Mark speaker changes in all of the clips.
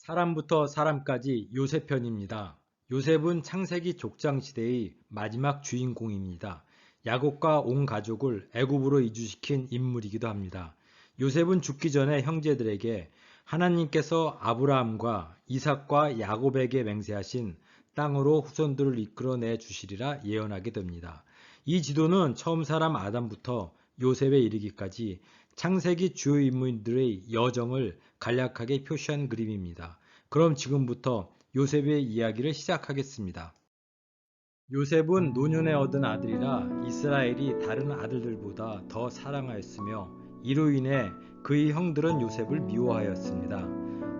Speaker 1: 사람부터 사람까지 요셉 편입니다. 요셉은 창세기 족장시대의 마지막 주인공입니다. 야곱과 온 가족을 애굽으로 이주시킨 인물이기도 합니다. 요셉은 죽기 전에 형제들에게 하나님께서 아브라함과 이삭과 야곱에게 맹세하신 땅으로 후손들을 이끌어내 주시리라 예언하게 됩니다. 이 지도는 처음 사람 아담부터 요셉에 이르기까지 창세기 주요 인물들의 여정을 간략하게 표시한 그림입니다. 그럼 지금부터 요셉의 이야기를 시작하겠습니다. 요셉은 노년에 얻은 아들이라 이스라엘이 다른 아들들보다 더 사랑하였으며 이로 인해 그의 형들은 요셉을 미워하였습니다.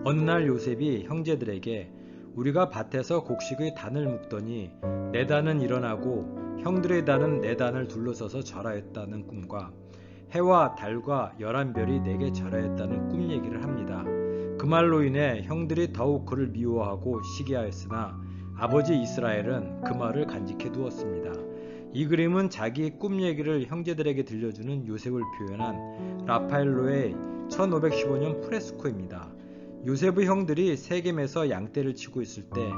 Speaker 1: 어느 날 요셉이 형제들에게 우리가 밭에서 곡식의 단을 묶더니 내 단은 일어나고 형들의 단은 내 단을 둘러서서 절하였다는 꿈과 해와 달과 11별이 내게 절하였다는 꿈 얘기를 합니다. 그 말로 인해 형들이 더욱 그를 미워하고 시기하였으나 아버지 이스라엘은 그 말을 간직해 두었습니다. 이 그림은 자기 꿈 얘기를 형제들에게 들려주는 요셉을 표현한 라파엘로의 1515년 프레스코입니다. 요셉의 형들이 세겜에서 양떼를 치고 있을 때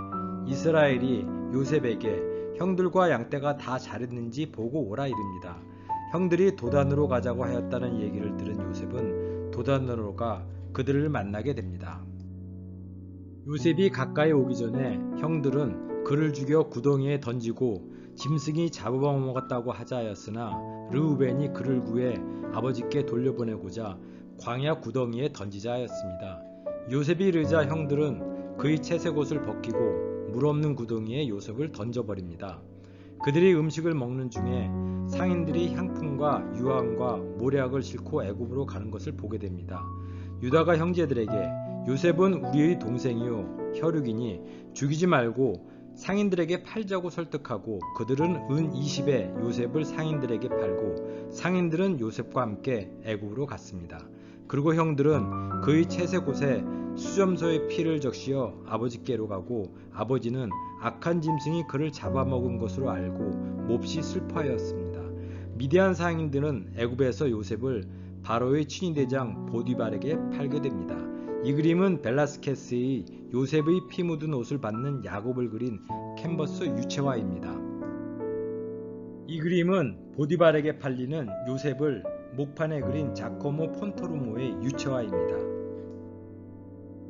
Speaker 1: 이스라엘이 요셉에게 형들과 양떼가 다 잘했는지 보고 오라 이릅니다. 형들이 도단으로 가자고 하였다는 얘기를 들은 요셉은 도단으로 가 그들을 만나게 됩니다. 요셉이 가까이 오기 전에 형들은 그를 죽여 구덩이에 던지고 짐승이 잡아먹었다고 하자 하였으나 르우벤이 그를 구해 아버지께 돌려보내고자 광야 구덩이에 던지자 하였습니다. 요셉이 이르자 형들은 그의 채색 옷을 벗기고 물 없는 구덩이에 요셉을 던져버립니다. 그들이 음식을 먹는 중에 상인들이 향품과 유황과 모략을 싣고 애굽으로 가는 것을 보게 됩니다. 유다가 형제들에게 요셉은 우리의 동생이요 혈육이니 죽이지 말고 상인들에게 팔자고 설득하고 그들은 은 20에 요셉을 상인들에게 팔고 상인들은 요셉과 함께 애굽으로 갔습니다. 그리고 형들은 그의 채색 옷에 수점소의 피를 적시어 아버지께로 가고 아버지는 악한 짐승이 그를 잡아먹은 것으로 알고 몹시 슬퍼하였습니다. 미디안 상인들은 애굽에서 요셉을 바로의 친위대장 보디발에게 팔게 됩니다. 이 그림은 벨라스케스의 요셉의 피 묻은 옷을 받는 야곱을 그린 캔버스 유체화입니다. 이 그림은 보디발에게 팔리는 요셉을 목판에 그린 자코모 폰토르모의 유체화입니다.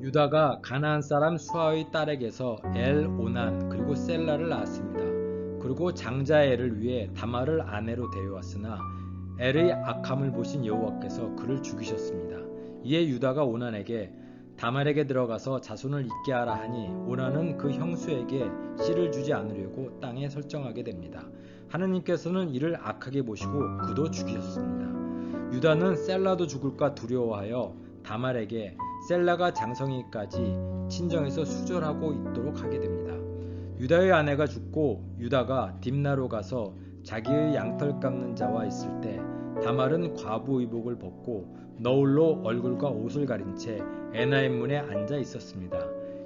Speaker 1: 유다가 가나안 사람 수아의 딸에게서 엘, 오난 그리고 셀라를 낳았습니다. 그리고 장자 엘을 위해 다말을 아내로 데려왔으나 엘의 악함을 보신 여호와께서 그를 죽이셨습니다. 이에 유다가 오난에게 다말에게 들어가서 자손을 잇게 하라 하니 오난은 그 형수에게 씨를 주지 않으려고 땅에 설정하게 됩니다. 하느님께서는 이를 악하게 보시고 그도 죽이셨습니다. 유다는 셀라도 죽을까 두려워하여 다말에게 셀라가 장성이까지 친정에서 수절하고 있도록 하게 됩니다. 유다의 아내가 죽고 유다가 딥나로 가서 자기의 양털 깎는 자와 있을 때 다말은 과부 의복을 벗고 너울로 얼굴과 옷을 가린 채 에나임 문에 앉아 있었습니다.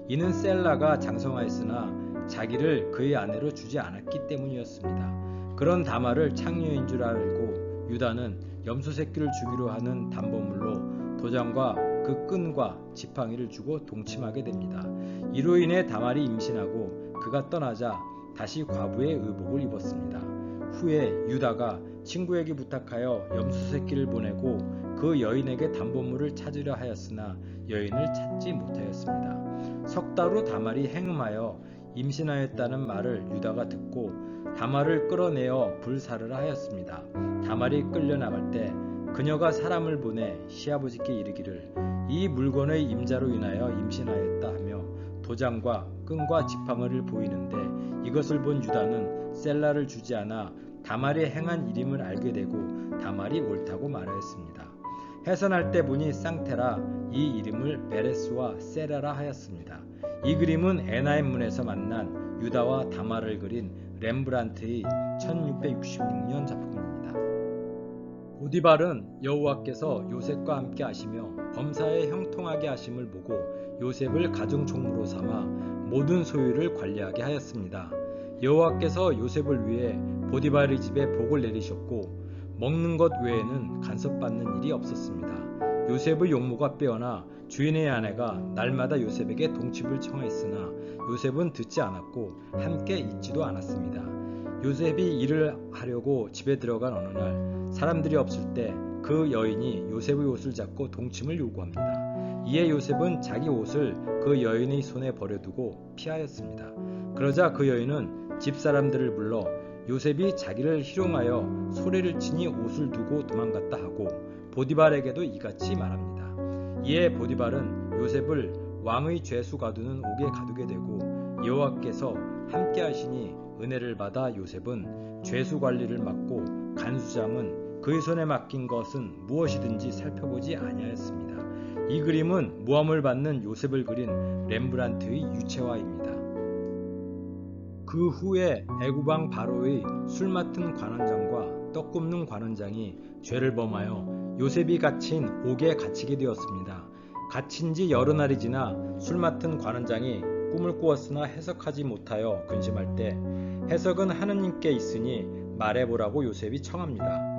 Speaker 1: 이는 셀라가 장성하였으나 자기를 그의 아내로 주지 않았기 때문이었습니다. 그런 다말을 창녀인 줄 알고 유다는 염소 새끼를 주기로 하는 담보물로 도장과 그 끈과 지팡이를 주고 동침하게 됩니다. 이로 인해 다말이 임신하고 그가 떠나자 다시 과부의 의복을 입었습니다. 후에 유다가 친구에게 부탁하여 염소 새끼를 보내고 그 여인에게 담보물을 찾으려 하였으나 여인을 찾지 못하였습니다. 석 달 후 다말이 행음하여 임신하였다는 말을 유다가 듣고 다말을 끌어내어 불사르라 하였습니다. 다말이 끌려나갈 때 그녀가 사람을 보내 시아버지께 이르기를 이 물건의 임자로 인하여 임신하였다 하며 도장과 끈과 지팡이를 보이는데 이것을 본 유다는 셀라를 주지 않아 다말이 행한 일임을 알게 되고 다말이 옳다고 말하였습니다. 해산할 때 보니 쌍테라 이 이름을 베레스와 세라라 하였습니다. 이 그림은 에나임 문에서 만난 유다와 다말을 그린 렘브란트의 1666년 작품입니다. 보디발은 여호와께서 요셉과 함께 하시며 범사에 형통하게 하심을 보고 요셉을 가정총무로 삼아 모든 소유를 관리하게 하였습니다. 여호와께서 요셉을 위해 보디발의 집에 복을 내리셨고 먹는 것 외에는 간섭받는 일이 없었습니다. 요셉의 용모가 빼어나 주인의 아내가 날마다 요셉에게 동침을 청하였으나 요셉은 듣지 않았고 함께 있지도 않았습니다. 요셉이 일을 하려고 집에 들어간 어느 날 사람들이 없을 때 그 여인이 요셉의 옷을 잡고 동침을 요구합니다. 이에 요셉은 자기 옷을 그 여인의 손에 버려두고 피하였습니다. 그러자 그 여인은 집사람들을 불러 요셉이 자기를 희롱하여 소리를 치니 옷을 두고 도망갔다 하고 보디발에게도 이같이 말합니다. 이에 보디발은 요셉을 왕의 죄수 가두는 옥에 가두게 되고 여호와께서 함께 하시니 은혜를 받아 요셉은 죄수 관리를 맡고 간수장은 그의 손에 맡긴 것은 무엇이든지 살펴보지 아니하였습니다. 이 그림은 모함을 받는 요셉을 그린 렘브란트의 유채화입니다. 그 후에 애굽왕 바로의 술 맡은 관원장과 떡 굽는 관원장이 죄를 범하여 요셉이 갇힌 옥에 갇히게 되었습니다. 갇힌 지 여러 날이 지나 술 맡은 관원장이 꿈을 꾸었으나 해석하지 못하여 근심할 때 해석은 하느님께 있으니 말해보라고 요셉이 청합니다.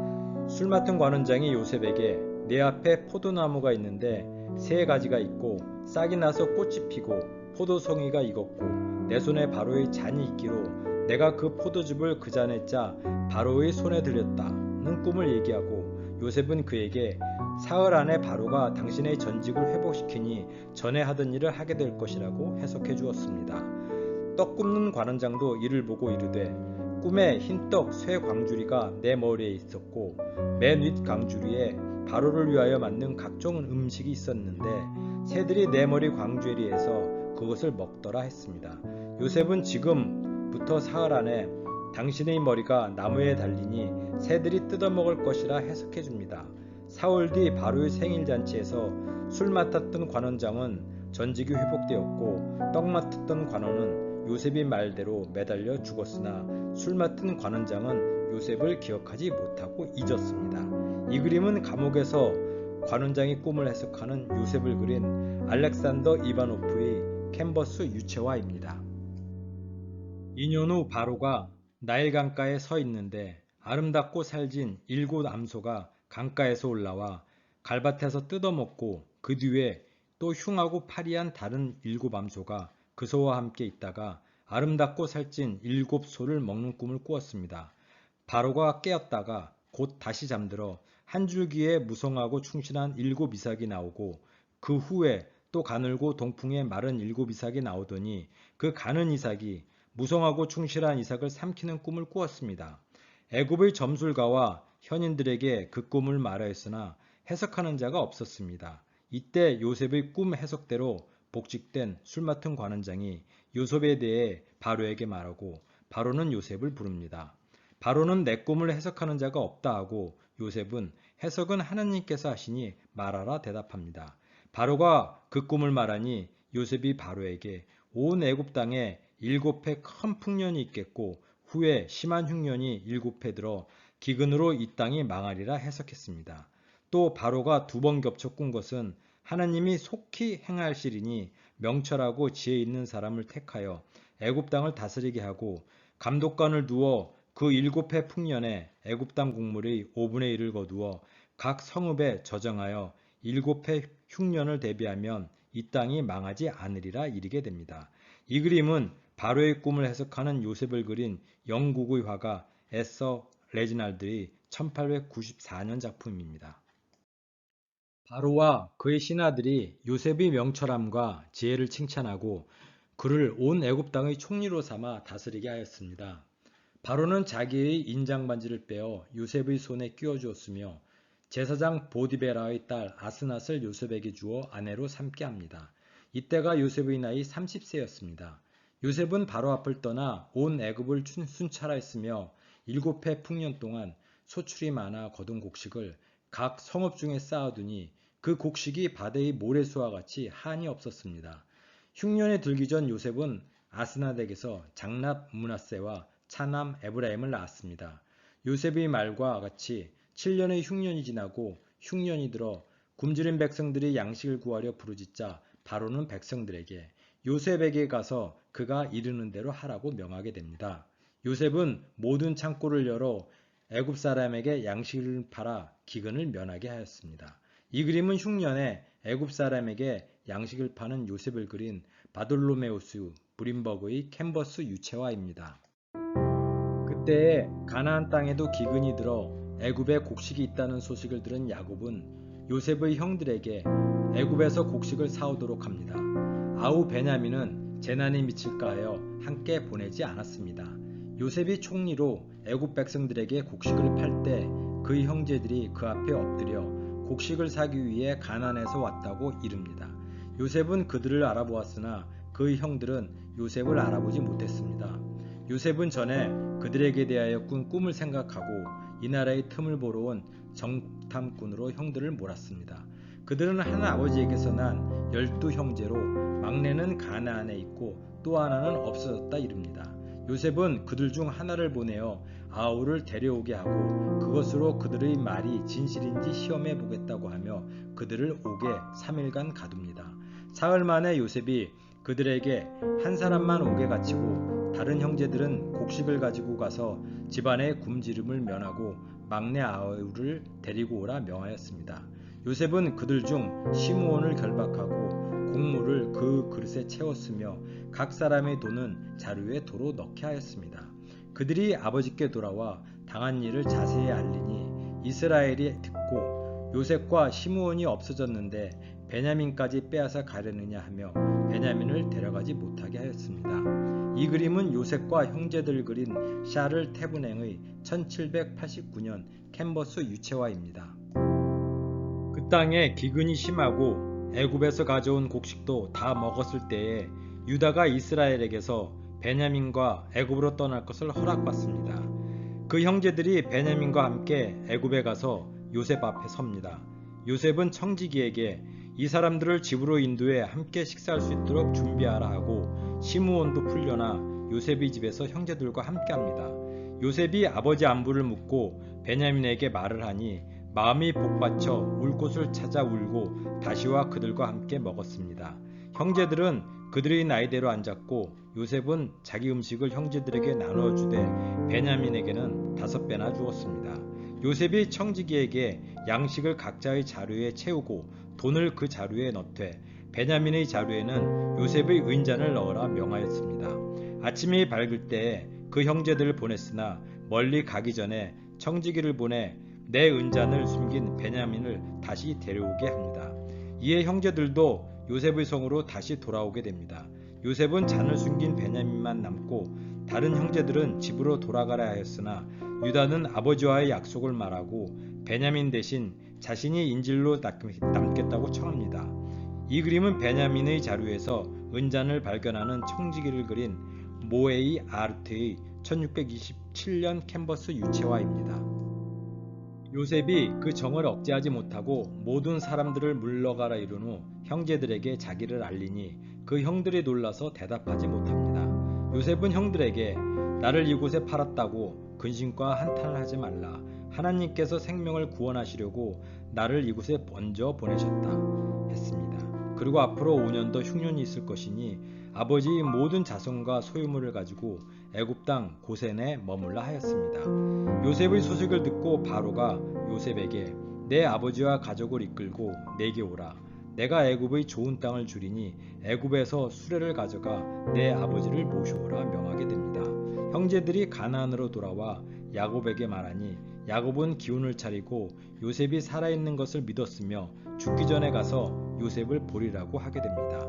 Speaker 1: 술 맡은 관원장이 요셉에게 내 앞에 포도나무가 있는데 세 가지가 있고 싹이 나서 꽃이 피고 포도송이가 익었고 내 손에 바로의 잔이 있기로 내가 그 포도즙을 그 잔에 짜 바로의 손에 들였다는 꿈을 얘기하고 요셉은 그에게 사흘 안에 바로가 당신의 전직을 회복시키니 전에 하던 일을 하게 될 것이라고 해석해 주었습니다. 떡 굽는 관원장도 이를 보고 이르되 꿈에 흰떡 쇠 광주리가 내 머리에 있었고 맨 윗 광주리에 바로를 위하여 만든 각종 음식이 있었는데 새들이 내 머리 광주리에서 그것을 먹더라 했습니다. 요셉은 지금부터 사흘 안에 당신의 머리가 나무에 달리니 새들이 뜯어먹을 것이라 해석해 줍니다. 사흘 뒤 바로의 생일잔치에서 술 맡았던 관원장은 전직이 회복되었고 떡 맡았던 관원은 요셉이 말대로 매달려 죽었으나 술 맡은 관원장은 요셉을 기억하지 못하고 잊었습니다. 이 그림은 감옥에서 관원장이 꿈을 해석하는 요셉을 그린 알렉산더 이바노프의 캔버스 유채화입니다. 2년 후 바로가 나일 강가에 서 있는데 아름답고 살진 7 암소가 강가에서 올라와 갈밭에서 뜯어먹고 그 뒤에 또 흉하고 파리한 다른 7 암소가 그 소와 함께 있다가 아름답고 살찐 7 소를 먹는 꿈을 꾸었습니다. 바로가 깨었다가 곧 다시 잠들어 한 줄기에 무성하고 충실한 7 이삭이 나오고 그 후에 또 가늘고 동풍에 마른 7 이삭이 나오더니 그 가는 이삭이 무성하고 충실한 이삭을 삼키는 꿈을 꾸었습니다. 애굽의 점술가와 현인들에게 그 꿈을 말하였으나 해석하는 자가 없었습니다. 이때 요셉의 꿈 해석대로 복직된 술 맡은 관원장이 요셉에 대해 바로에게 말하고 바로는 요셉을 부릅니다. 바로는 내 꿈을 해석하는 자가 없다 하고 요셉은 해석은 하나님께서 하시니 말하라 대답합니다. 바로가 그 꿈을 말하니 요셉이 바로에게 온 애굽 땅에 7해 큰 풍년이 있겠고 후에 심한 흉년이 7해 들어 기근으로 이 땅이 망하리라 해석했습니다. 또 바로가 2번 겹쳐 꾼 것은 하나님이 속히 행하시리니 명철하고 지혜 있는 사람을 택하여 애굽 땅을 다스리게 하고 감독관을 두어 그 7해 풍년에 애굽 땅 곡물의 5분의 1을 거두어 각 성읍에 저정하여 7해 흉년을 대비하면 이 땅이 망하지 않으리라 이르게 됩니다. 이 그림은 바로의 꿈을 해석하는 요셉을 그린 영국의 화가 에서 레지날드의 1894년 작품입니다. 바로와 그의 신하들이 요셉의 명철함과 지혜를 칭찬하고 그를 온 애굽 땅의 총리로 삼아 다스리게 하였습니다. 바로는 자기의 인장 반지를 빼어 요셉의 손에 끼워 주었으며 제사장 보디베라의 딸 아스낫을 요셉에게 주어 아내로 삼게 합니다. 이때가 요셉의 나이 30세였습니다. 요셉은 바로 앞을 떠나 온 애굽을 순찰하였으며 7해 풍년 동안 소출이 많아 거둔 곡식을 각 성읍 중에 쌓아두니 그 곡식이 바다의 모래수와 같이 한이 없었습니다. 흉년에 들기 전 요셉은 아스낫에게서 장남 므낫세와 차남 에브라임을 낳았습니다. 요셉의 말과 같이 7년의 흉년이 지나고 흉년이 들어 굶주린 백성들이 양식을 구하려 부르짖자 바로는 백성들에게 요셉에게 가서 그가 이르는 대로 하라고 명하게 됩니다. 요셉은 모든 창고를 열어 애굽 사람에게 양식을 팔아 기근을 면하게 하였습니다. 이 그림은 흉년에 애굽 사람에게 양식을 파는 요셉을 그린 바돌로메우스 브린버그의 캔버스 유채화입니다. 그때에 가나안 땅에도 기근이 들어 애굽에 곡식이 있다는 소식을 들은 야곱은 요셉의 형들에게 애굽에서 곡식을 사오도록 합니다. 아우 베냐민은 재난이 미칠까 하여 함께 보내지 않았습니다. 요셉이 총리로 애굽 백성들에게 곡식을 팔 때 그의 형제들이 그 앞에 엎드려 곡식을 사기 위해 가나안에서 왔다고 이릅니다. 요셉은 그들을 알아보았으나 그의 형들은 요셉을 알아보지 못했습니다. 요셉은 전에 그들에게 대하여 꾼 꿈을 생각하고 이 나라의 틈을 보러 온 정탐꾼으로 형들을 몰았습니다. 그들은 한 아버지에게서 난 12형제로 막내는 가나안에 있고 또 하나는 없어졌다 이릅니다. 요셉은 그들 중 하나를 보내어 아우를 데려오게 하고 그것으로 그들의 말이 진실인지 시험해 보겠다고 하며 그들을 옥에 3일간 가둡니다. 사흘 만에 요셉이 그들에게 한 사람만 옥에 갇히고 다른 형제들은 곡식을 가지고 가서 집안의 굶주림을 면하고 막내 아우를 데리고 오라 명하였습니다. 요셉은 그들 중 시므온을 결박하고 곡물을 그 그릇에 채웠으며 각 사람의 돈은 자루에 도로 넣게 하였습니다. 그들이 아버지께 돌아와 당한 일을 자세히 알리니 이스라엘이 듣고 요셉과 시므온이 없어졌는데 베냐민까지 빼앗아 가려느냐 하며 베냐민을 데려가지 못하게 하였습니다. 이 그림은 요셉과 형제들 그린 샤를 테브냉의 1789년 캔버스 유채화입니다. 그 땅에 기근이 심하고 애굽에서 가져온 곡식도 다 먹었을 때에 유다가 이스라엘에게서 베냐민과 애굽으로 떠날 것을 허락받습니다. 그 형제들이 베냐민과 함께 애굽에 가서 요셉 앞에 섭니다. 요셉은 청지기에게 이 사람들을 집으로 인도해 함께 식사할 수 있도록 준비하라 하고 시므온도 풀려나 요셉의 집에서 형제들과 함께합니다. 요셉이 아버지 안부를 묻고 베냐민에게 말을 하니 마음이 복받쳐 울 곳을 찾아 울고 다시와 그들과 함께 먹었습니다. 형제들은 그들의 나이대로 앉았고 요셉은 자기 음식을 형제들에게 나누어 주되 베냐민에게는 5배나 주었습니다. 요셉이 청지기에게 양식을 각자의 자루에 채우고 돈을 그 자루에 넣되 베냐민의 자루에는 요셉의 은잔을 넣으라 명하였습니다. 아침이 밝을 때에 그 형제들을 보냈으나 멀리 가기 전에 청지기를 보내 내 은잔을 숨긴 베냐민을 다시 데려오게 합니다. 이에 형제들도 요셉의 성으로 다시 돌아오게 됩니다. 요셉은 잔을 숨긴 베냐민만 남고 다른 형제들은 집으로 돌아가라 하였으나 유다는 아버지와의 약속을 말하고 베냐민 대신 자신이 인질로 남겠다고 청합니다. 이 그림은 베냐민의 자루에서 은잔을 발견하는 청지기를 그린 모에이 아르트의 1627년 캔버스 유채화입니다. 요셉이 그 정을 억제하지 못하고 모든 사람들을 물러가라 이룬 후 형제들에게 자기를 알리니 그 형들이 놀라서 대답하지 못합니다. 요셉은 형들에게 나를 이곳에 팔았다고 근심과 한탄을 하지 말라. 하나님께서 생명을 구원하시려고 나를 이곳에 먼저 보내셨다 했습니다. 그리고 앞으로 5년 더 흉년이 있을 것이니 아버지의 모든 자손과 소유물을 가지고 애굽 땅 고센에 머물라 하였습니다. 요셉의 소식을 듣고 바로가 요셉에게 내 아버지와 가족을 이끌고 내게 오라. 내가 애굽의 좋은 땅을 주리니 애굽에서 수레를 가져가 내 아버지를 모셔오라 명하게 됩니다. 형제들이 가나안으로 돌아와 야곱에게 말하니 야곱은 기운을 차리고 요셉이 살아있는 것을 믿었으며 죽기 전에 가서 요셉을 보리라고 하게 됩니다.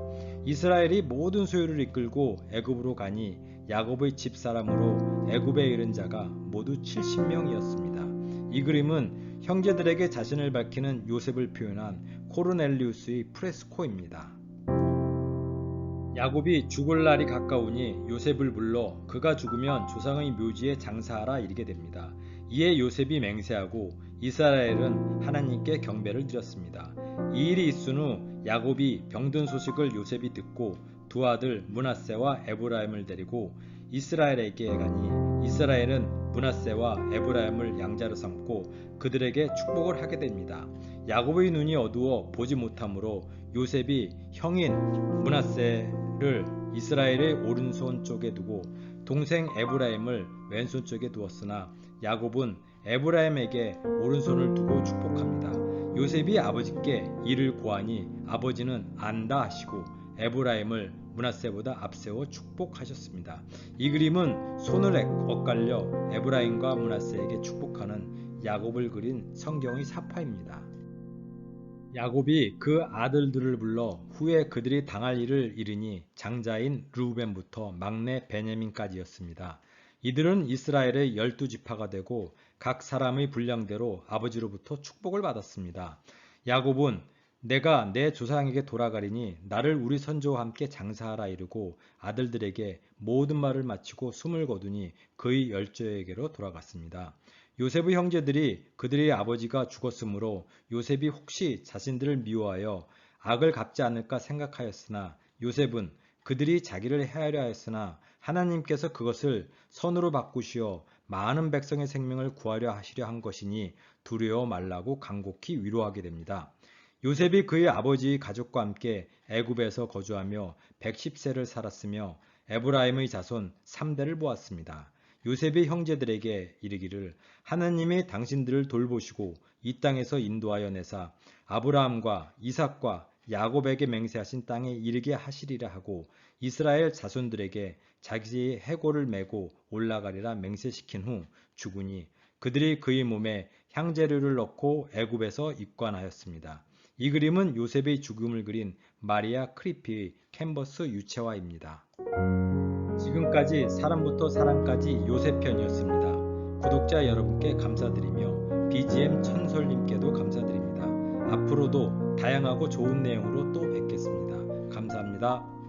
Speaker 1: 이스라엘이 모든 소유를 이끌고 애굽으로 가니 야곱의 집사람으로 애굽에 이른 자가 모두 70명이었습니다. 이 그림은 형제들에게 자신을 밝히는 요셉을 표현한 코르넬리우스의 프레스코입니다. 야곱이 죽을 날이 가까우니 요셉을 불러 그가 죽으면 조상의 묘지에 장사하라 이르게 됩니다. 이에 요셉이 맹세하고 이스라엘은 하나님께 경배를 드렸습니다. 이 일이 있은 후 야곱이 병든 소식을 요셉이 듣고 두 아들 므낫세와 에브라임을 데리고 이스라엘에게 가니 이스라엘은 므낫세와 에브라임을 양자로 삼고 그들에게 축복을 하게 됩니다. 야곱의 눈이 어두워 보지 못하므로 요셉이 형인 므낫세를 이스라엘의 오른손 쪽에 두고 동생 에브라임을 왼손 쪽에 두었으나 야곱은 에브라임에게 오른손을 두고 축복합니다. 요셉이 아버지께 이를 고하니 아버지는 안다 하시고 에브라임을 므낫세보다 앞세워 축복하셨습니다. 이 그림은 손을 엇갈려 에브라임과 므낫세에게 축복하는 야곱을 그린 성경의 사파입니다. 야곱이 그 아들들을 불러 후에 그들이 당할 일을 이르니 장자인 르우벤부터 막내 베냐민까지였습니다. 이들은 이스라엘의 12지파가 되고 각 사람의 분량대로 아버지로부터 축복을 받았습니다. 야곱은 내가 내 조상에게 돌아가리니 나를 우리 선조와 함께 장사하라 이르고 아들들에게 모든 말을 마치고 숨을 거두니 그의 열조에게로 돌아갔습니다. 요셉의 형제들이 그들의 아버지가 죽었으므로 요셉이 혹시 자신들을 미워하여 악을 갚지 않을까 생각하였으나 요셉은 그들이 자기를 해하려 하였으나 하나님께서 그것을 선으로 바꾸시어 많은 백성의 생명을 구하려 하시려 한 것이니 두려워 말라고 간곡히 위로하게 됩니다. 요셉이 그의 아버지의 가족과 함께 애굽에서 거주하며 110세를 살았으며 에브라임의 자손 3대를 보았습니다. 요셉의 형제들에게 이르기를 하나님이 당신들을 돌보시고 이 땅에서 인도하여 내사 아브라함과 이삭과 야곱에게 맹세하신 땅에 이르게 하시리라 하고 이스라엘 자손들에게 자기의 해골을 메고 올라가리라 맹세시킨 후 죽으니 그들이 그의 몸에 향재료를 넣고 애굽에서 입관하였습니다. 이 그림은 요셉의 죽음을 그린 마리아 크리피의 캔버스 유채화입니다. 지금까지 사람부터 사람까지 요셉 편이었습니다. 구독자 여러분께 감사드리며 BGM 천솔님께도 감사드립니다. 앞으로도 다양하고 좋은 내용으로 또 뵙겠습니다. 감사합니다.